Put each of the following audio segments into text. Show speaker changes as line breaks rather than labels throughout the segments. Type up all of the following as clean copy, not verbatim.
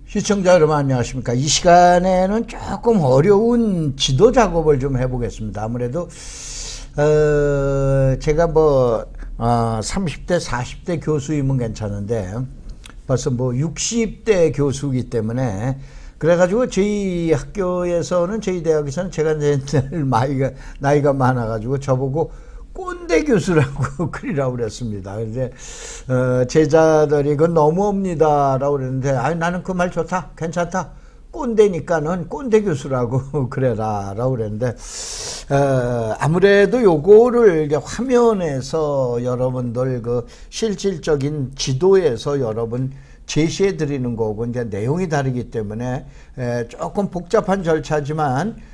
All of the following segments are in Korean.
시청자 여러분 안녕하십니까. 이 시간에는 조금 어려운 지도 작업을 좀 해보겠습니다. 아무래도 제가 30대 40대 교수이면 괜찮은데 벌써 60대 교수이기 때문에 그래가지고 저희 학교에서는 저희 대학에서는 제가 이제 나이가 많아가지고 저보고 꼰대 교수라고 그리라고 그랬습니다. 근데 제자들이 그건 너무합니다라고 그랬는데 나는 그 말 좋다, 괜찮다. 꼰대니까는 꼰대 교수라고 그래라라고 그랬는데 아무래도 요거를 이제 화면에서 여러분들 그 실질적인 지도에서 여러분 제시해 드리는 거고 이제 내용이 다르기 때문에 조금 복잡한 절차지만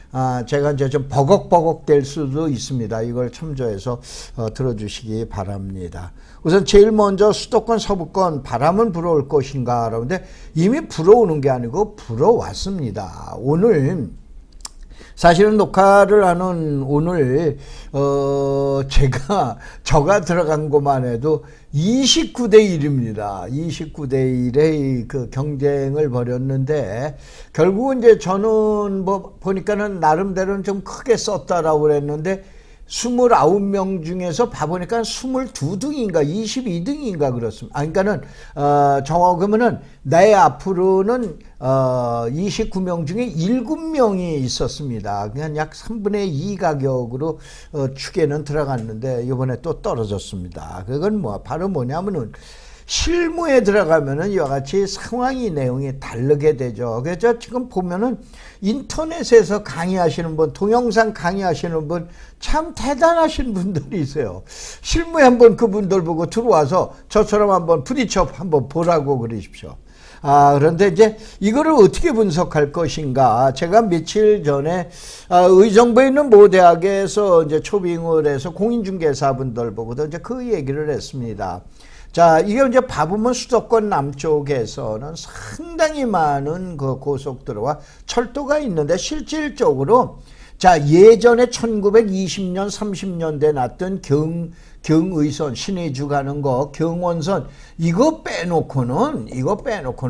제가 이제 좀 버벅버벅 될 수도 있습니다. 이걸 참조해서 들어주시기 바랍니다. 우선 제일 먼저 수도권 서부권 바람은 불어올 것인가 그런데 이미 불어오는 게 아니고 불어왔습니다. 오늘 사실은 녹화를 하는 오늘 저가 들어간 것만 해도 29대 1입니다. 29대 1의 그 경쟁을 벌였는데 결국은 이제 저는 보니까는 나름대로는 좀 크게 썼다라고 그랬는데 29명 중에서 봐보니까 22등인가 22등인가 그렇습니다. 그러니까는 정확하면은 내 앞으로는 29명 중에 7명이 있었습니다. 그냥 약 3분의 2 가격으로 축에는 들어갔는데 이번에 또 떨어졌습니다. 그건 바로 뭐냐면은 실무에 들어가면은 이와 같이 상황이 내용이 다르게 되죠. 그래서 지금 보면은 인터넷에서 강의하시는 분, 동영상 강의하시는 분 참 대단하신 분들이 있어요. 실무에 한번 그분들 보고 들어와서 저처럼 한번 프리처업 한번 보라고 그러십시오. 그런데 이제 이거를 어떻게 분석할 것인가. 제가 며칠 전에 의정부에 있는 모 대학에서 이제 초빙을 해서 공인중개사분들 보고도 이제 그 얘기를 했습니다. 자, 이게 이제 봐보면 수도권 남쪽에서는 상당히 많은 그 고속도로와 철도가 있는데 실질적으로 자, 예전에 1920년, 30년대 났던 경의선, 신의주 가는 거, 경원선, 이거 빼놓고는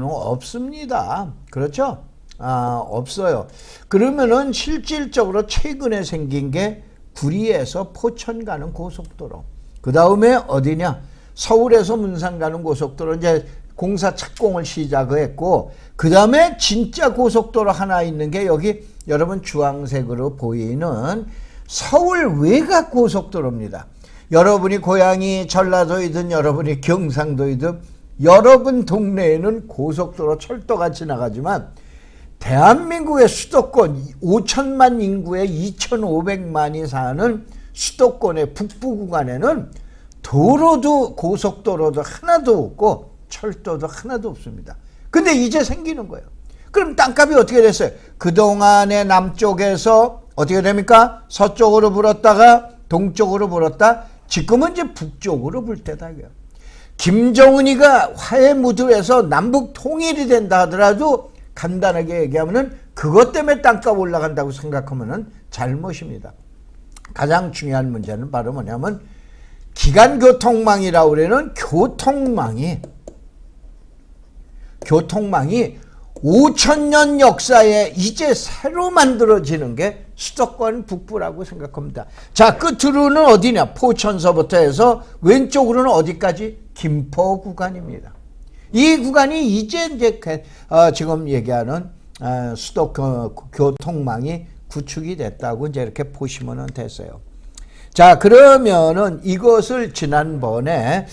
없습니다. 그렇죠? 없어요. 그러면은 실질적으로 최근에 생긴 게 구리에서 포천 가는 고속도로. 그 다음에 어디냐? 서울에서 문산 가는 고속도로 이제 공사 착공을 시작했고 그 다음에 진짜 고속도로 하나 있는 게 여기 여러분 주황색으로 보이는 서울 외곽 고속도로입니다. 여러분이 고향이 전라도이든 여러분이 경상도이든 여러분 동네에는 고속도로 철도가 지나가지만 대한민국의 수도권 5천만 인구에 2,500만이 사는 수도권의 북부 구간에는 도로도 고속도로도 하나도 없고 철도도 하나도 없습니다. 근데 이제 생기는 거예요. 그럼 땅값이 어떻게 됐어요? 그동안에 남쪽에서 어떻게 됩니까? 서쪽으로 불었다가 동쪽으로 불었다. 지금은 이제 북쪽으로 불 때다. 김정은이가 화해무드에서 남북 통일이 된다 하더라도 간단하게 얘기하면은 그것 때문에 땅값 올라간다고 생각하면은 잘못입니다. 가장 중요한 문제는 바로 뭐냐면 기간교통망이라고 그러는 교통망이 5,000년 역사에 이제 새로 만들어지는 게 수도권 북부라고 생각합니다. 자, 끝으로는 어디냐? 포천서부터 해서 왼쪽으로는 어디까지? 김포 구간입니다. 이 구간이 이제 지금 얘기하는 수도교통망이 구축이 됐다고 이제 이렇게 보시면 됐어요. 자, 그러면은 이것을 지난번에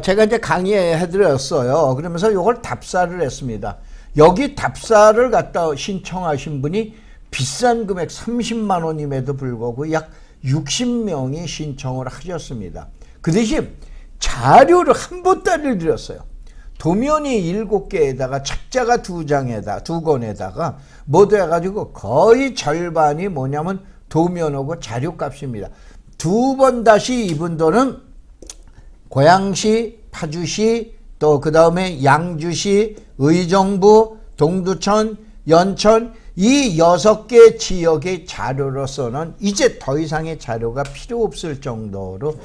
제가 이제 강의해 드렸어요. 그러면서 이걸 답사를 했습니다. 여기 답사를 갖다 신청하신 분이 비싼 금액 30만 원임에도 불구하고 약 60명이 신청을 하셨습니다. 그 대신 자료를 한 보따리를 드렸어요. 도면이 7개에다가 책자가 2권에다가 모두 해가지고 거의 절반이 뭐냐면 도면하고 자료값입니다. 2번 다시 이분들은 고양시, 파주시, 또 그 다음에 양주시, 의정부, 동두천, 연천 이 6개 지역의 자료로서는 이제 더 이상의 자료가 필요 없을 정도로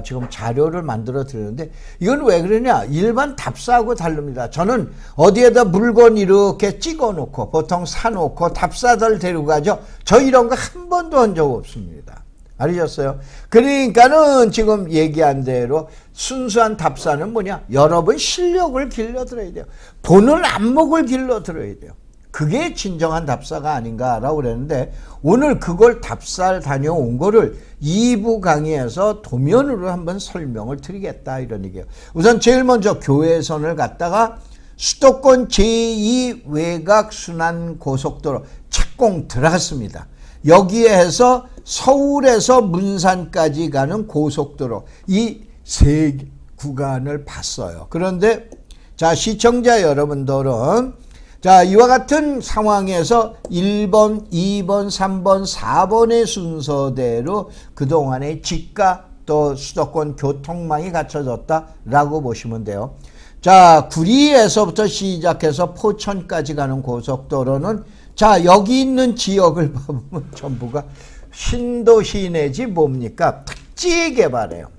지금 자료를 만들어 드리는데, 이건 왜 그러냐? 일반 답사하고 다릅니다. 저는 어디에다 물건 이렇게 찍어 놓고 보통 사놓고 답사들 데려가죠. 저 이런 거 한 번도 한 적 없습니다. 알으셨어요? 그러니까는 지금 얘기한 대로 순수한 답사는 뭐냐? 여러분 실력을 길러들어야 돼요. 보는 안목을 길러들어야 돼요. 그게 진정한 답사가 아닌가라고 그랬는데, 오늘 그걸 답사를 다녀온 거를 2부 강의에서 도면으로 한번 설명을 드리겠다, 이런 얘기예요. 우선 제일 먼저 교외선을 갖다가 수도권 제2 외곽순환고속도로 착공 들어갔습니다. 여기에 해서 서울에서 문산까지 가는 고속도로, 이 세 구간을 봤어요. 그런데 자, 시청자 여러분들은 자, 이와 같은 상황에서 1번, 2번, 3번, 4번의 순서대로 그동안의 지가 또 수도권 교통망이 갖춰졌다라고 보시면 돼요. 자, 구리에서부터 시작해서 포천까지 가는 고속도로는 자, 여기 있는 지역을 보면 전부가 신도시 내지 뭡니까? 택지 개발이에요.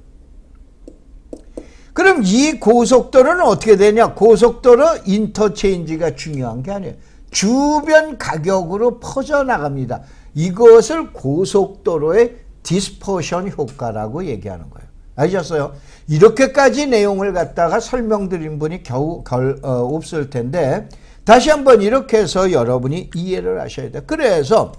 그럼 이 고속도로는 어떻게 되냐? 고속도로 인터체인지가 중요한 게 아니에요. 주변 가격으로 퍼져나갑니다. 이것을 고속도로의 디스퍼션 효과라고 얘기하는 거예요. 아셨어요? 이렇게까지 내용을 갖다가 설명드린 분이 겨우 없을 텐데, 다시 한번 이렇게 해서 여러분이 이해를 하셔야 돼요. 그래서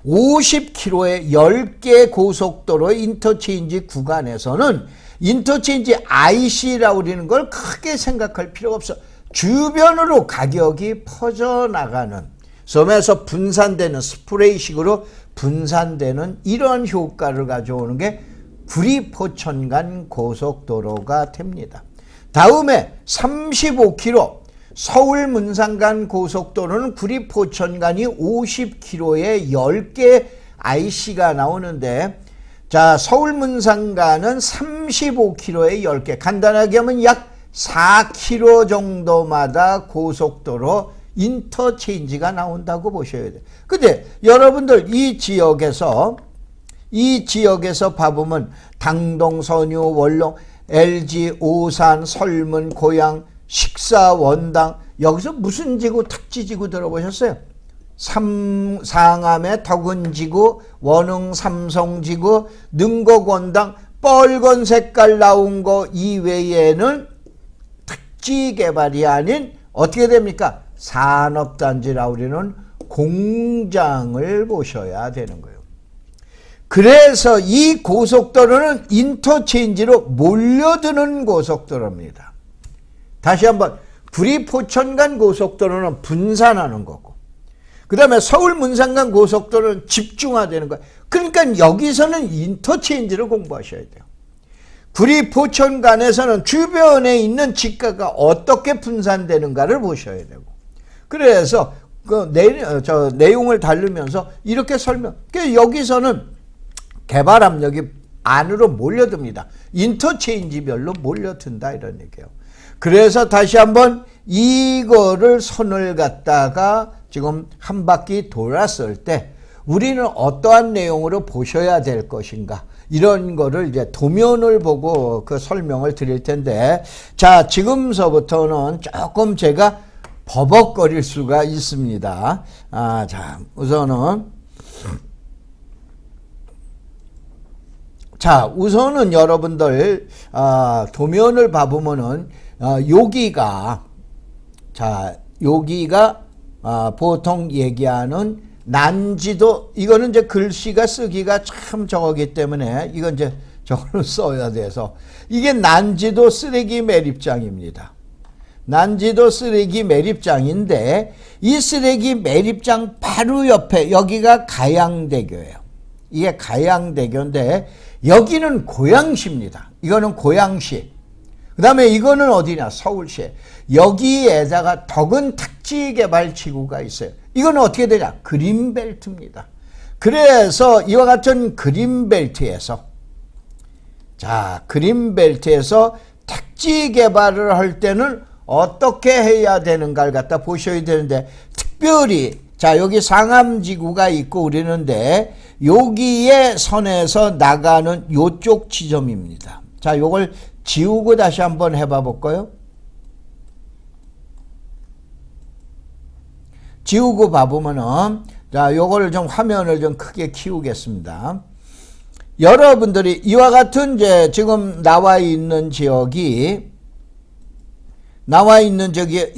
50km의 10개 고속도로 인터체인지 구간에서는 인터체인지 IC라고 그러는 걸 크게 생각할 필요가 없어. 주변으로 가격이 퍼져나가는, 섬에서 분산되는, 스프레이식으로 분산되는 이런 효과를 가져오는 게 구리 포천 간 고속도로가 됩니다. 다음에 35km 서울 문산 간 고속도로는 구리 포천 간이 50km에 10개 IC가 나오는데, 자, 서울 문산 간은 35km에 10개, 간단하게 하면 약 4km 정도마다 고속도로 인터체인지가 나온다고 보셔야 돼요. 근데 여러분들 이 지역에서 봐보면 당동, 선유, 월롱, LG, 오산, 설문, 고양, 식사, 원당, 여기서 무슨 지구, 탁지지구 들어보셨어요? 상암의 덕은지구, 원흥 삼성지구, 능곡 원당, 빨간 색깔 나온 거 이외에는 택지 개발이 아닌 어떻게 됩니까? 산업단지라고 우리는 공장을 보셔야 되는 거예요. 그래서 이 고속도로는 인터체인지로 몰려드는 고속도로입니다. 다시 한번, 구리 포천 간 고속도로는 분산하는 거고, 그 다음에 서울 문산 간 고속도로는 집중화되는 거예요. 그러니까 여기서는 인터체인지를 공부하셔야 돼요. 구리 포천 간에서는 주변에 있는 지가가 어떻게 분산되는가를 보셔야 되고, 그래서 그 내용을 다루면서 이렇게 설명, 여기서는 개발 압력이 안으로 몰려듭니다. 인터체인지별로 몰려든다, 이런 얘기예요. 그래서 다시 한번 이거를 선을 갖다가 지금 한 바퀴 돌았을 때 우리는 어떠한 내용으로 보셔야 될 것인가, 이런 거를 이제 도면을 보고 그 설명을 드릴 텐데, 자, 지금서부터는 조금 제가 버벅거릴 수가 있습니다. 자, 우선은 여러분들 도면을 봐보면은 여기가 보통 얘기하는 난지도, 이거는 이제 글씨가 쓰기가 참 저거기 때문에 이건 이제 저걸로 써야 돼서, 이게 난지도 쓰레기 매립장입니다. 난지도 쓰레기 매립장인데, 이 쓰레기 매립장 바로 옆에 여기가 가양대교예요. 이게 가양대교인데 여기는 고양시입니다. 이거는 고양시. 그 다음에 이거는 어디냐? 서울시. 여기에다가 덕은 택지개발지구가 있어요. 이건 어떻게 되냐? 그린벨트입니다. 그래서 이와 같은 그린벨트에서, 자, 그린벨트에서 택지개발을 할 때는 어떻게 해야 되는가를 갖다 보셔야 되는데, 특별히 자, 여기 상암지구가 있고 그러는데 여기에 선에서 나가는 요쪽 지점입니다. 자, 요걸 지우고 다시 한번 해봐 볼까요? 지우고 봐보면은, 자, 요걸 좀 화면을 좀 크게 키우겠습니다. 여러분들이 이와 같은 이제 지금 나와 있는 지역이,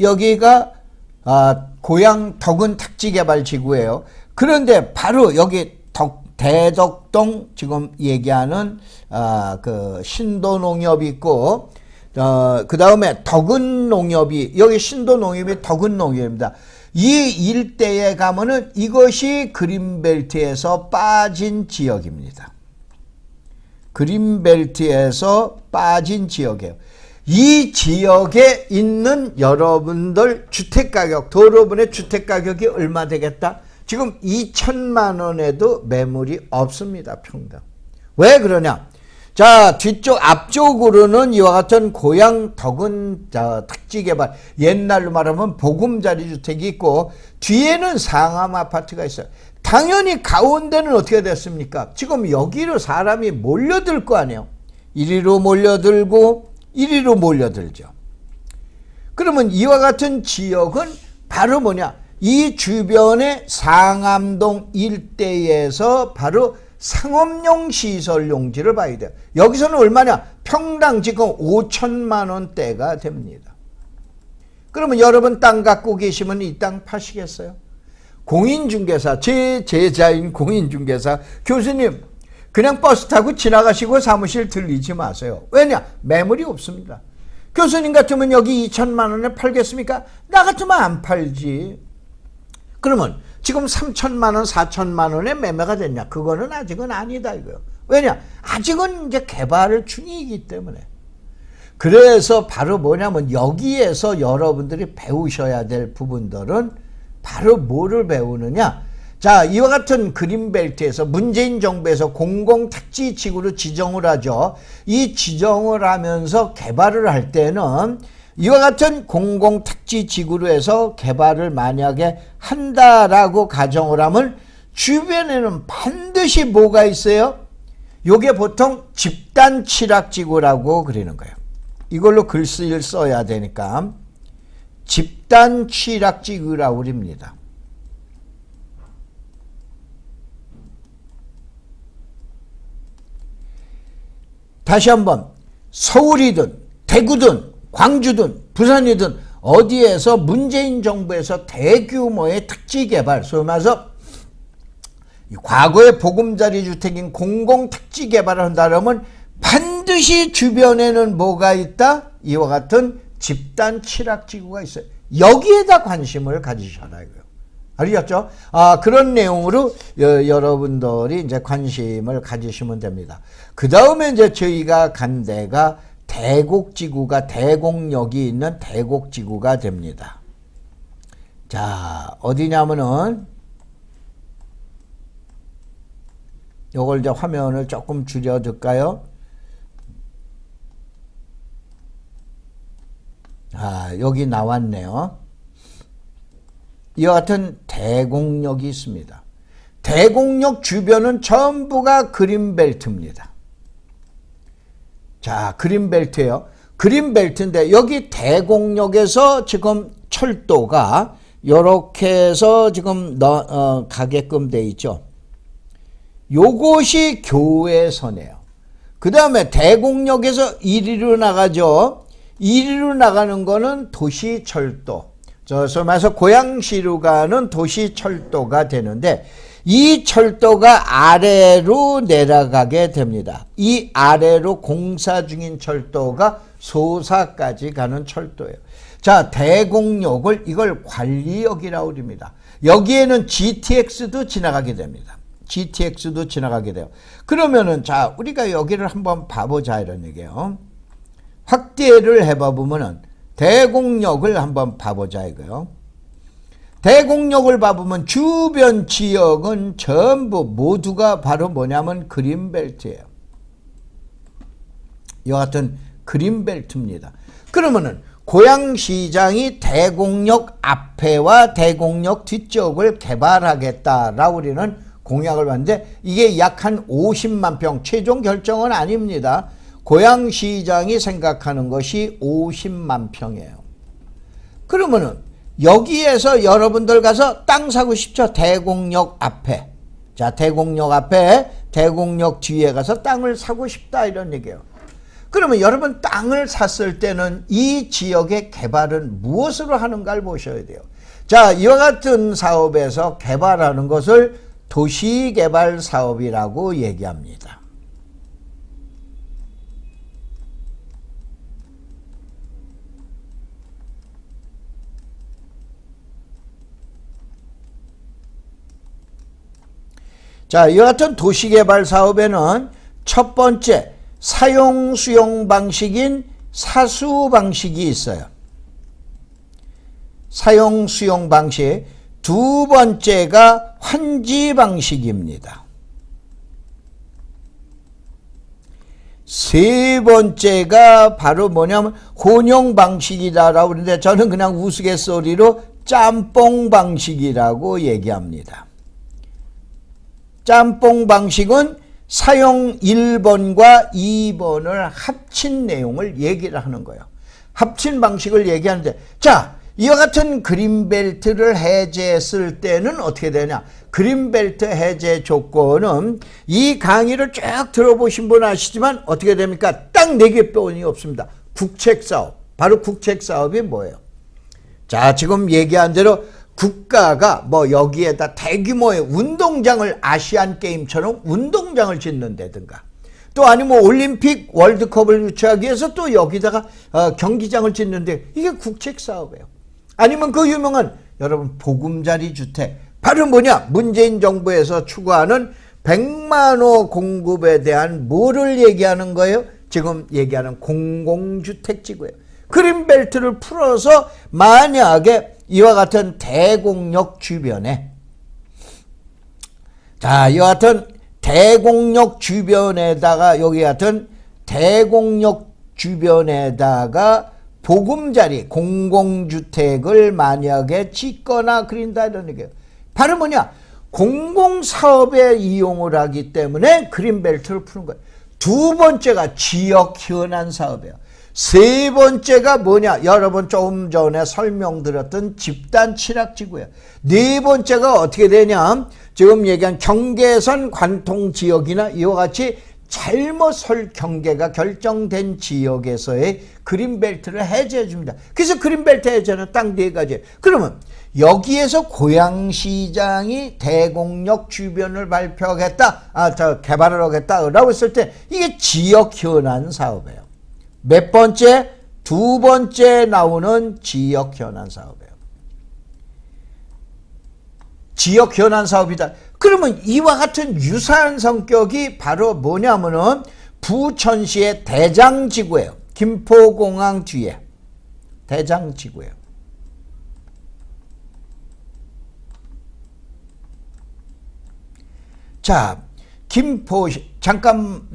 여기가 고양 덕은 택지개발지구예요. 그런데 바로 여기 대덕동 지금 얘기하는 그 신도농협이 있고, 그 다음에 덕은농협이, 여기 신도농협이 덕은농협입니다. 이 일대에 가면은 이것이 그린벨트에서 빠진 지역입니다. 그린벨트에서 빠진 지역이에요. 이 지역에 있는 여러분들 주택가격, 여러분의 주택가격이 얼마 되겠다? 지금 2천만 원에도 매물이 없습니다. 평당. 왜 그러냐? 자, 앞쪽으로는 이와 같은 고양 덕은 택지개발, 옛날로 말하면 보금자리 주택이 있고 뒤에는 상암 아파트가 있어요. 당연히 가운데는 어떻게 됐습니까? 지금 여기로 사람이 몰려들 거 아니에요. 이리로 몰려들고 이리로 몰려들죠. 그러면 이와 같은 지역은 바로 뭐냐? 이 주변의 상암동 일대에서 바로 상업용 시설 용지를 봐야 돼요. 여기서는 얼마냐? 평당 지금 5천만 원대가 됩니다. 그러면 여러분 땅 갖고 계시면 이 땅 파시겠어요? 공인중개사, 제 제자인 공인중개사 교수님, 그냥 버스 타고 지나가시고 사무실 들리지 마세요. 왜냐? 매물이 없습니다. 교수님 같으면 여기 2천만 원에 팔겠습니까? 나 같으면 안 팔지. 그러면 지금 3천만 원, 4천만 원에 매매가 됐냐? 그거는 아직은 아니다 이거요. 왜냐? 아직은 이제 개발 중이기 때문에. 그래서 바로 뭐냐면 여기에서 여러분들이 배우셔야 될 부분들은 바로 뭐를 배우느냐? 자, 이와 같은 그린벨트에서 문재인 정부에서 공공택지지구로 지정을 하죠. 이 지정을 하면서 개발을 할 때는 이와 같은 공공택지지구로 해서 개발을 만약에 한다라고 가정을 하면 주변에는 반드시 뭐가 있어요? 요게 보통 집단 취락지구라고 그리는 거예요. 이걸로 글씨를 써야 되니까 집단 취락지구라고 그립니다. 다시 한번 서울이든 대구든 광주든 부산이든 어디에서 문재인 정부에서 대규모의 택지개발, 소위 말해서 과거의 보금자리 주택인 공공택지개발을 한다면 반드시 주변에는 뭐가 있다? 이와 같은 집단 취락지구가 있어요. 여기에다 관심을 가지셔라 이거요. 알겠죠? 그런 내용으로 여러분들이 이제 관심을 가지시면 됩니다. 그 다음에 이제 저희가 간 데가 대곡지구가, 대곡역이 있는 대곡지구가 됩니다. 자, 어디냐면은 요걸 이제 화면을 조금 줄여줄까요? 여기 나왔네요. 이와 같은 대곡역이 있습니다. 대곡역 주변은 전부가 그린벨트입니다. 자, 그린벨트예요. 그린벨트인데 여기 대곡역에서 지금 철도가 이렇게 해서 지금 가게끔 돼 있죠. 요것이 교외선이에요. 그 다음에 대곡역에서 이리로 나가죠. 이리로 나가는 거는 도시철도. 소위 말해서 고양시로 가는 도시철도가 되는데 이 철도가 아래로 내려가게 됩니다. 이 아래로 공사 중인 철도가 소사까지 가는 철도예요. 자, 대곡역을 이걸 관리역이라고 합니다. 여기에는 GTX도 지나가게 됩니다. GTX도 지나가게 돼요. 그러면은 자, 우리가 여기를 한번 봐보자 이런 얘기예요. 확대를 해봐 보면은 대곡역을 한번 봐보자 이거요. 대곡역을 봐보면 주변 지역은 전부 모두가 바로 뭐냐면 그린벨트예요. 이와 같은 그린벨트입니다. 그러면은 고양시장이 대곡역 앞에와 대곡역 뒤쪽을 개발하겠다라고 우리는 공약을 봤는데 이게 약 한 50만 평, 최종 결정은 아닙니다. 고양시장이 생각하는 것이 50만 평이에요. 그러면은 여기에서 여러분들 가서 땅 사고 싶죠? 대곡역 앞에. 자, 대곡역 앞에, 대곡역 뒤에 가서 땅을 사고 싶다 이런 얘기예요. 그러면 여러분 땅을 샀을 때는 이 지역의 개발은 무엇으로 하는가를 보셔야 돼요. 자, 이와 같은 사업에서 개발하는 것을 도시개발 사업이라고 얘기합니다. 자, 이와 같은 도시개발 사업에는 첫 번째 사용 수용 방식인 사수 방식이 있어요. 사용 수용 방식. 두 번째가 환지 방식입니다. 세 번째가 바로 뭐냐면 혼용 방식이다라고 그러는데 저는 그냥 우스갯소리로 짬뽕 방식이라고 얘기합니다. 짬뽕 방식은 사용 1번과 2번을 합친 내용을 얘기를 하는 거예요. 합친 방식을 얘기하는데, 자, 이와 같은 그린벨트를 해제했을 때는 어떻게 되냐? 그린벨트 해제 조건은 이 강의를 쭉 들어보신 분 아시지만 어떻게 됩니까? 딱 4개뿐이 없습니다. 국책사업. 바로 국책사업이 뭐예요? 자, 지금 얘기한 대로 국가가 뭐 여기에다 대규모의 운동장을 아시안 게임처럼 운동장을 짓는다든가 또 아니면 올림픽 월드컵을 유치하기 위해서 또 여기다가 경기장을 짓는데 이게 국책사업이에요. 아니면 그 유명한 여러분 보금자리 주택 바로 뭐냐? 문재인 정부에서 추구하는 100만 호 공급에 대한 뭐를 얘기하는 거예요? 지금 얘기하는 공공주택지구예요. 그린벨트를 풀어서 만약에 이와 같은 대곡역 주변에 자, 이와 같은 대곡역 주변에다가 여기 같은 대곡역 주변에다가 보금자리 공공주택을 만약에 짓거나 그린다 이런 얘기예요. 바로 뭐냐? 공공사업에 이용을 하기 때문에 그린벨트를 푸는 거예요. 두 번째가 지역 현안 사업이에요. 세 번째가 뭐냐? 여러분 조금 전에 설명드렸던 집단 취락지구예요. 네 번째가 어떻게 되냐? 지금 얘기한 경계선 관통 지역이나 이와 같이 잘못 경계가 결정된 지역에서의 그린벨트를 해제해 줍니다. 그래서 그린벨트 해제는 딱 4가지. 그러면 여기에서 고양시장이 대곡역 주변을 발표하겠다, 개발을 하겠다라고 했을 때 이게 지역 현안 사업이에요. 몇 번째? 두 번째 나오는 지역 현안 사업이에요. 지역 현안 사업이다. 그러면 이와 같은 유사한 성격이 바로 뭐냐면은 부천시의 대장지구예요. 김포공항 뒤에 대장지구예요. 자, 김포시 잠깐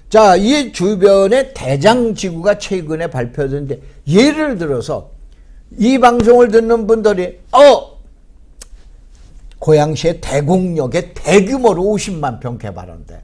자, 이 주변에 대장지구가 최근에 발표됐는데 예를 들어서 이 방송을 듣는 분들이 고양시의 대곡역에 대규모로 50만 평 개발한대.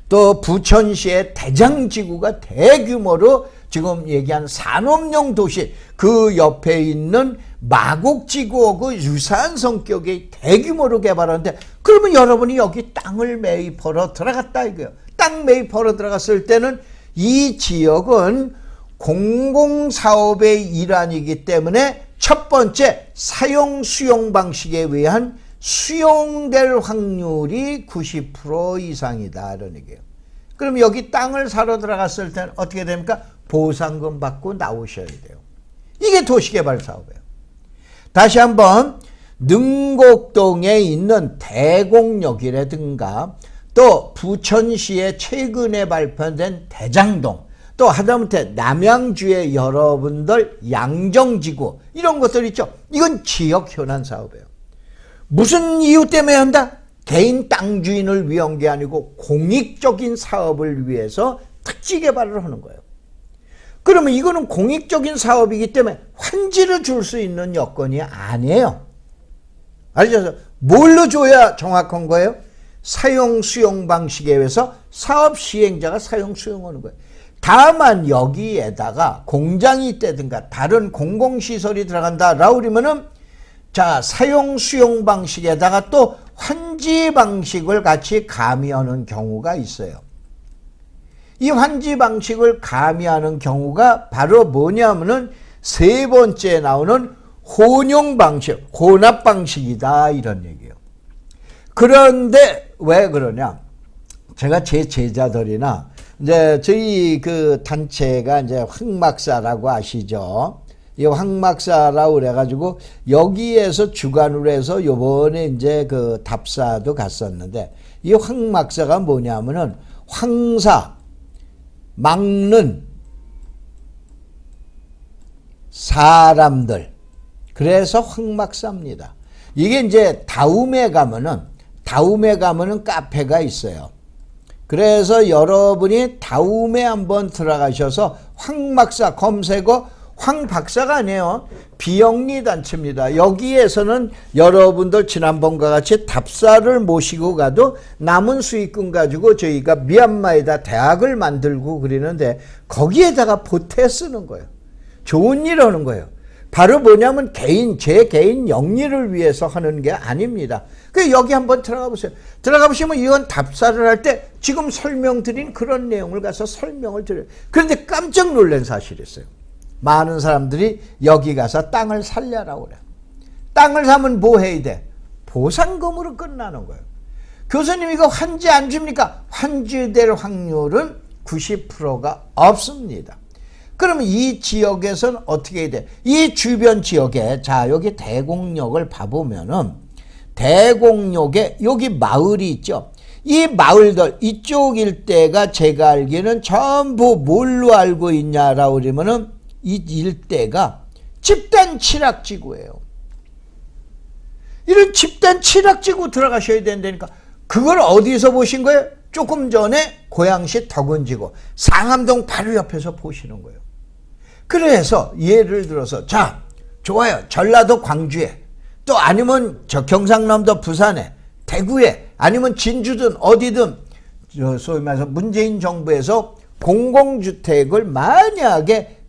또 부천시의 대장지구가 대규모로 지금 얘기한 산업용 도시 그 옆에 있는 마곡지구하고 유사한 성격의 대규모로 개발하는데 그러면 여러분이 여기 땅을 매입하러 들어갔다 이거예요. 땅 매입하러 들어갔을 때는 이 지역은 공공사업의 일환이기 때문에 첫 번째 사용 수용 방식에 의한 수용될 확률이 90% 이상이다 이런 얘기예요. 그럼 여기 땅을 사러 들어갔을 때는 어떻게 됩니까? 보상금 받고 나오셔야 돼요. 이게 도시개발 사업이에요. 다시 한번 능곡동에 있는 대곡역이라든가 또 부천시에 최근에 발표된 대장동 또 하다못해 남양주의 여러분들 양정지구 이런 것들 있죠. 이건 지역 현안 사업이에요. 무슨 이유 때문에 한다? 개인 땅 주인을 위한 게 아니고 공익적인 사업을 위해서 특지 개발을 하는 거예요. 그러면 이거는 공익적인 사업이기 때문에 환지를 줄 수 있는 여건이 아니에요. 알죠? 뭘로 줘야 정확한 거예요? 사용 수용 방식에 의해서 사업 시행자가 사용 수용하는 거예요. 다만 여기에다가 공장이 있다든가 다른 공공시설이 들어간다라고 그러면은 자, 사용 수용 방식에다가 또 환지 방식을 같이 가미하는 경우가 있어요. 이 환지 방식을 가미하는 경우가 바로 뭐냐면은 세 번째 나오는 혼용 방식, 혼합 방식이다 이런 얘기예요. 그런데 왜 그러냐? 제가 제 제자들이나 이제 저희 그 단체가 이제 황막사라고 아시죠? 이 황막사라고 그래가지고 여기에서 주관으로 해서 요번에 이제 그 답사도 갔었는데 이 황막사가 뭐냐면은 황사 막는 사람들 그래서 황막사입니다. 이게 이제 다음에 가면은 카페가 있어요. 그래서 여러분이 다음에 한번 들어가셔서 황막사 검색어 황박사가 아니에요. 비영리 단체입니다. 여기에서는 여러분들 지난번과 같이 답사를 모시고 가도 남은 수익금 가지고 저희가 미얀마에다 대학을 만들고 그러는데 거기에다가 보태 쓰는 거예요. 좋은 일 하는 거예요. 바로 뭐냐면 제 개인 영리를 위해서 하는 게 아닙니다. 그 여기 한번 들어가 보세요. 들어가 보시면 이건 답사를 할 때 지금 설명드린 그런 내용을 가서 설명을 드려요. 그런데 깜짝 놀란 사실이 있어요. 많은 사람들이 여기 가서 땅을 살려라고 그래요. 땅을 사면 뭐 해야 돼? 보상금으로 끝나는 거예요. 교수님 이거 환지 안 줍니까? 환지될 확률은 90%가 없습니다. 그러면 이 지역에서는 어떻게 해야 돼? 이 주변 지역에 자 여기 대곡역을 봐보면은 대곡역에 여기 마을이 있죠. 이 마을들 이쪽 일대가 제가 알기에는 전부 뭘로 알고 있냐라고 그러면은 이 일대가 집단 칠학지구예요. 이런 집단 칠학지구 들어가셔야 된다니까. 그걸 어디서 보신 거예요? 조금 전에 고양시 덕은지구 상암동 바로 옆에서 보시는 거예요. 그래서 예를 들어서 자 좋아요. 전라도 광주에 또 아니면 저 경상남도 부산에 대구에 아니면 진주든 어디든 소위 말해서 문재인 정부에서 공공주택을 만약에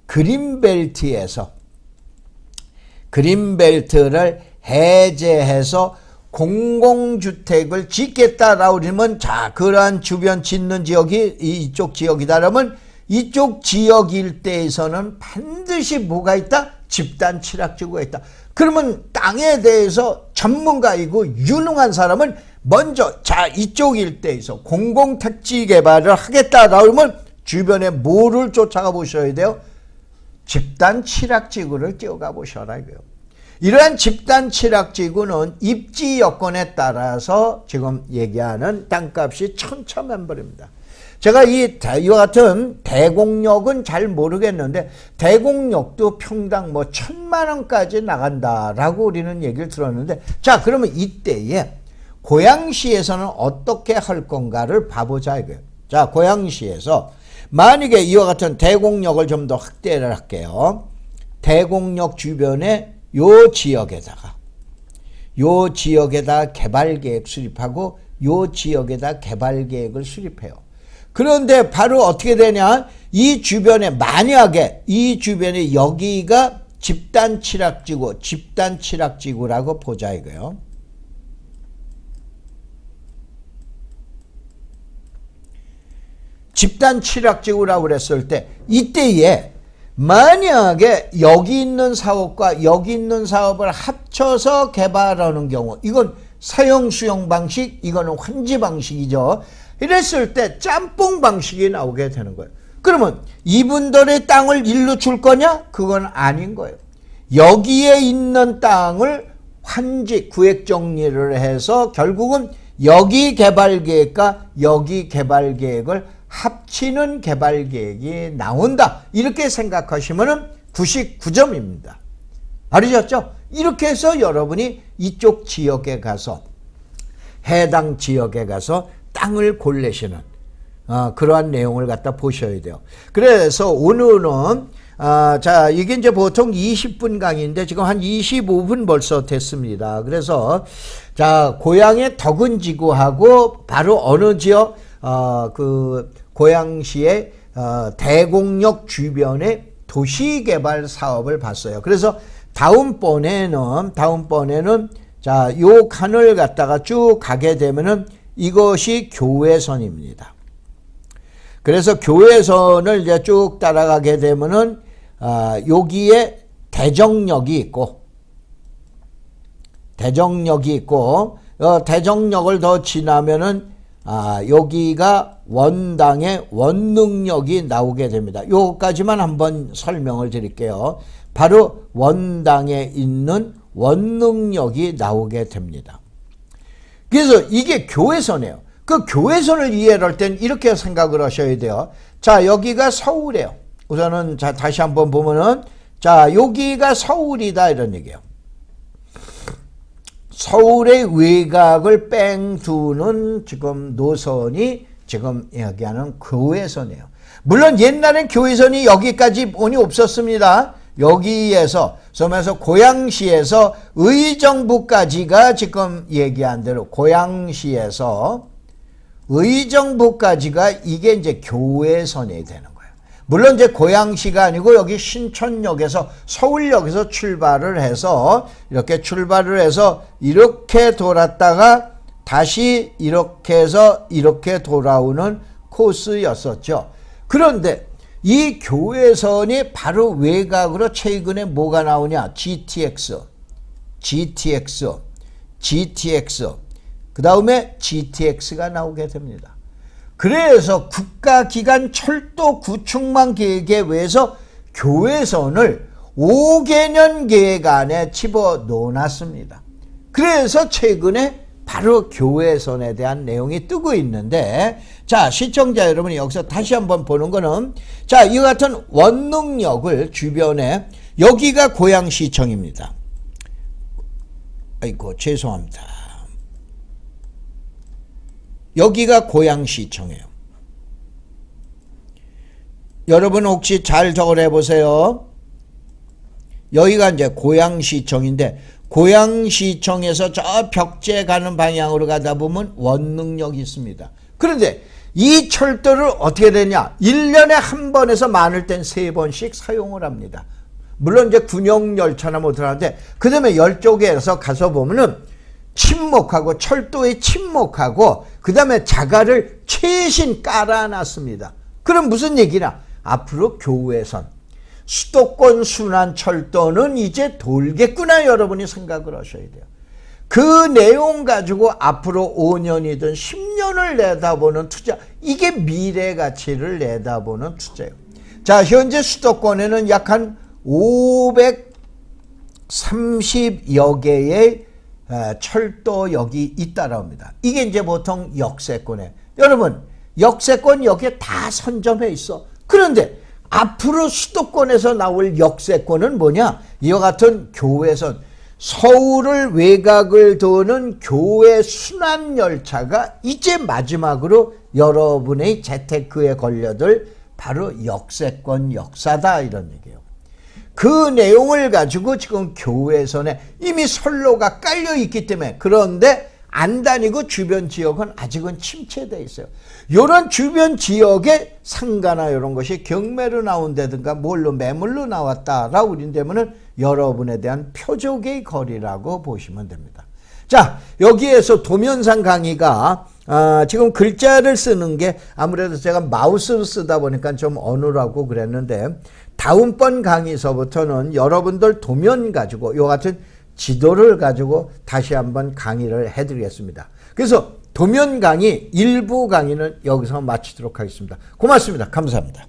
그린벨트를 해제해서 공공주택을 짓겠다라고 그러면 자 그러한 주변 짓는 지역이 이쪽 지역이다라면 이쪽 지역 일대에서는 반드시 뭐가 있다? 집단 칠학지구가 있다. 그러면 땅에 대해서 전문가이고 유능한 사람은 먼저 자 이쪽 일대에서 공공택지 개발을 하겠다라고 하면 주변에 뭐를 쫓아가 보셔야 돼요? 집단 칠학지구를 뛰어가 보셔라 이거예요. 이러한 집단 칠학지구는 입지 여건에 따라서 지금 얘기하는 땅값이 천차만별입니다. 제가 이와 같은 대곡역은 잘 모르겠는데 대곡역도 평당 뭐 1,000만 원까지 나간다라고 우리는 얘기를 들었는데 자 그러면 이때에 고양시에서는 어떻게 할 건가를 봐보자 이거예요. 자 고양시에서 만약에 이와 같은 대곡역을 좀 더 확대를 할게요. 대곡역 주변에 요 지역에다가 개발계획 수립하고 요 지역에다 개발계획을 수립해요. 그런데 바로 어떻게 되냐? 이 주변에 만약에 이 주변에 여기가 집단 칠학지구라고 보자 이거요. 집단 칠학지구라고 그랬을 때 이때에 만약에 여기 있는 사업과 여기 있는 사업을 합쳐서 개발하는 경우 이건 사용 수용 방식 이거는 환지 방식이죠. 이랬을 때 짬뽕 방식이 나오게 되는 거예요. 그러면 이분들의 땅을 일로 줄 거냐? 그건 아닌 거예요. 여기에 있는 땅을 환지 구획 정리를 해서 결국은 여기 개발계획과 여기 개발계획을 합치는 개발계획이 나온다. 이렇게 생각하시면 99점입니다. 알으셨죠? 이렇게 해서 여러분이 이쪽 지역에 가서 해당 지역에 가서 땅을 고르시는 그러한 내용을 갖다 보셔야 돼요. 그래서 오늘은 자, 이게 이제 보통 20분 강의인데 지금 한 25분 벌써 됐습니다. 그래서 자, 고향의 덕은지구하고 바로 어느 지역 그 고양시의 대곡역 주변의 도시개발 사업을 봤어요. 그래서 다음번에는 자, 요 칸을 갖다가 쭉 가게 되면은 이것이 교외선입니다. 그래서 교외선을 이제 쭉 따라가게 되면은 여기에 대정역이 있고 대정역을 더 지나면은 여기가 원당의 원능역이 나오게 됩니다. 요까지만 한번 설명을 드릴게요. 바로 원당에 있는 원능역이 나오게 됩니다. 그래서 이게 교외선이에요. 그 교외선을 이해를 할 땐 이렇게 생각을 하셔야 돼요. 자, 여기가 서울이에요. 우선은 자, 다시 한번 보면은 자, 여기가 서울이다 이런 얘기예요. 서울의 외곽을 뺑 두는 지금 노선이 지금 얘기하는 교외선이에요. 물론 옛날엔 교외선이 여기까지 본이 없었습니다. 여기에서 섬에서 고양시에서 의정부까지가 지금 얘기한 대로 고양시에서 의정부까지가 이게 이제 교외선이 되는 거예요. 물론 이제 고양시가 아니고 여기 신촌역에서 서울역에서 출발을 해서 이렇게 돌았다가 다시 이렇게 해서 이렇게 돌아오는 코스였었죠. 그런데 이 교외선이 바로 외곽으로 최근에 뭐가 나오냐? GTX, 그 다음에 GTX가 나오게 됩니다. 그래서 국가기관 철도 구축망 계획에 의해서 교외선을 5개년 계획 안에 집어넣어놨습니다. 그래서 최근에 바로 교외선에 대한 내용이 뜨고 있는데, 자, 시청자 여러분이 여기서 다시 한번 보는 거는, 자, 이와 같은 원능역을 주변에, 여기가 고양시청입니다. 아이고, 죄송합니다. 여기가 고양시청이에요. 여러분 혹시 잘 적어내 보세요. 여기가 이제 고양시청인데, 고양시청에서 저 벽제 가는 방향으로 가다 보면 원능역이 있습니다. 그런데 이 철도를 어떻게 되냐? 1년에 한 번에서 많을 땐 3번씩 사용을 합니다. 물론 이제 군용열차나 뭐 들어가는데, 그 다음에 열쪽에서 가서 보면은 침목하고 철도에 침목하고 그 다음에 자갈을 최신 깔아놨습니다. 그럼 무슨 얘기냐? 앞으로 교외선, 수도권 순환철도는 이제 돌겠구나 여러분이 생각을 하셔야 돼요. 그 내용 가지고 앞으로 5년이든 10년을 내다보는 투자, 이게 미래 가치를 내다보는 투자예요. 자, 현재 수도권에는 약 한 530여 개의 철도역이 있다라고 합니다. 이게 이제 보통 역세권에, 여러분 역세권 여기에 다 선점해 있어. 그런데 앞으로 수도권에서 나올 역세권은 뭐냐? 이와 같은 교외선, 서울을 외곽을 도는 교외 순환열차가 이제 마지막으로 여러분의 재테크에 걸려들 바로 역세권 역사다 이런 얘기예요. 그 내용을 가지고 지금 교외선에 이미 선로가 깔려 있기 때문에, 그런데 안 다니고 주변 지역은 아직은 침체되어 있어요. 이런 주변 지역에 상가나 이런 것이 경매로 나온다든가 뭘로 매물로 나왔다라고 우린다면은 여러분에 대한 표적의 거리라고 보시면 됩니다. 자, 여기에서 도면상 강의가 지금 글자를 쓰는 게 아무래도 제가 마우스를 쓰다 보니까 좀 어눌하고 그랬는데, 다음번 강의서부터는 여러분들 도면 가지고 이 같은 지도를 가지고 다시 한번 강의를 해드리겠습니다. 그래서 도면 강의 일부 강의는 여기서 마치도록 하겠습니다. 고맙습니다. 감사합니다.